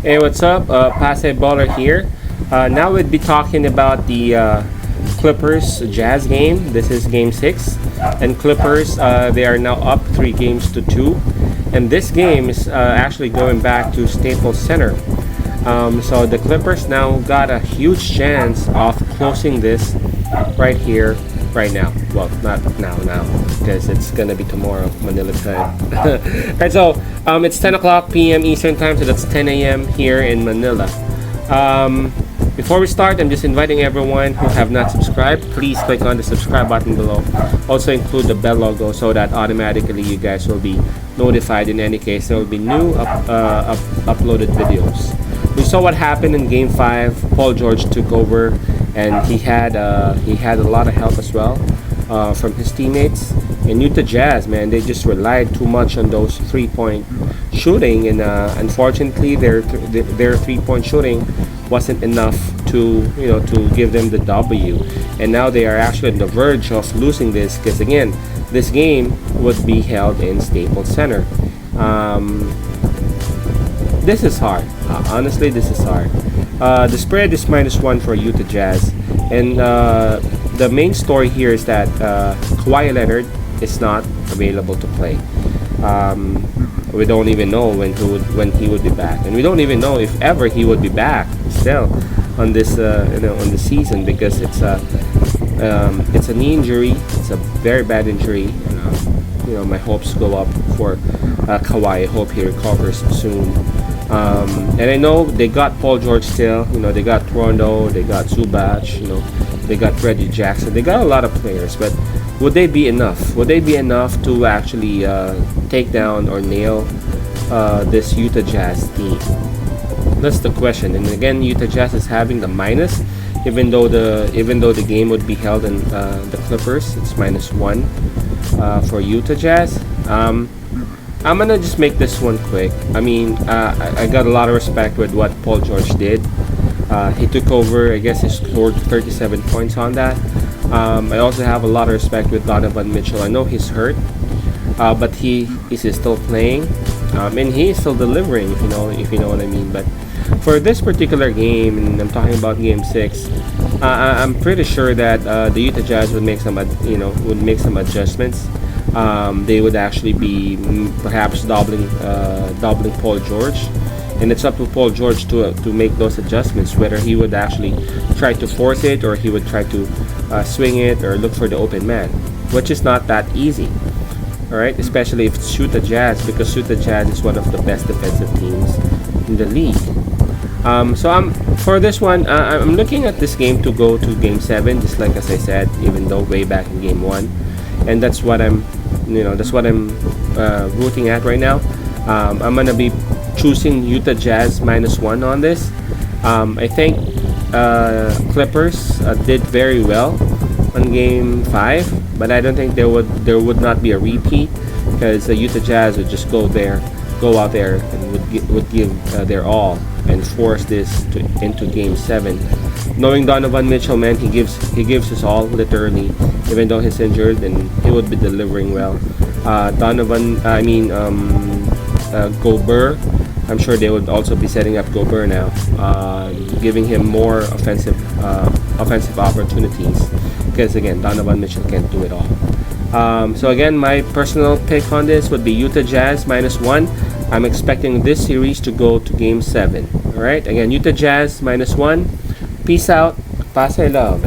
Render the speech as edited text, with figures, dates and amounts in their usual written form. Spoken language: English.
Hey, what's up? Passe Baller here. Now we'd be talking about the Clippers Jazz game. This is game 6. And Clippers, they are now up 3 games to 2. And this game is actually going back to Staples Center. So the Clippers now got a huge chance of closing this right here, right now. Well, not now, because it's gonna be tomorrow, Manila time. Right, so it's 10 o'clock p.m. Eastern time, so that's 10 a.m. here in Manila. Before we start, I'm just inviting everyone who have not subscribed, please click on the subscribe button below. Also include the bell logo so that automatically you guys will be notified in any case there will be new uploaded videos. We saw what happened in Game 5. Paul George took over, and he had a lot of help as well from his teammates. And Utah Jazz, man, they just relied too much on those 3-point shooting, and unfortunately, their 3-point shooting wasn't enough to to give them the W. And now they are actually on the verge of losing this because again, this game would be held in Staples Center. This is hard. Honestly, this is hard. The spread is -1 for Utah Jazz, and the main story here is that Kawhi Leonard is not available to play. We don't even know when he would be back, and we don't even know if ever he would be back still on this on the season, because it's a knee injury. It's a very bad injury. My hopes go up for Kawhi. I hope he recovers soon. And I know they got Paul George still. They got Rondo, they got Zubac, they got Reggie Jackson. They got a lot of players, but would they be enough? Would they be enough to actually take down or nail this Utah Jazz team? That's the question. And again, Utah Jazz is having the minus, even though the game would be held in the Clippers. It's -1 for Utah Jazz. I'm gonna just make this one quick. I mean, I got a lot of respect with what Paul George did. He took over. I guess he scored 37 points on that. I also have a lot of respect with Donovan Mitchell. I know he's hurt, but he is still playing, and he is still delivering. If you know what I mean. But for this particular game, and I'm talking about Game 6, I'm pretty sure that the Utah Jazz would make some adjustments. They would actually be perhaps doubling Paul George, and it's up to Paul George to make those adjustments, whether he would actually try to force it or he would try to swing it or look for the open man, which is not that easy. All right, especially if it's Utah Jazz, because Utah Jazz is one of the best defensive teams in the league. For this one, I'm looking at this game to go to Game 7, just like as I said, even though way back in Game 1, and that's what I'm rooting at right now. I'm gonna be choosing Utah Jazz -1 on this. I think Clippers did very well on Game 5, but I don't think there would not be a repeat, because the Utah Jazz would just go out there and would give their all and force this into Game 7. Knowing Donovan Mitchell, man, he gives his all, literally. Even though he's injured, and he would be delivering well. Gobert, I'm sure they would also be setting up Gobert now, giving him more offensive opportunities, because again, Donovan Mitchell can't do it all. So again, my personal pick on this would be Utah Jazz -1. I'm expecting this series to go to Game 7. All right, again, Utah Jazz -1. Peace out. Pass love.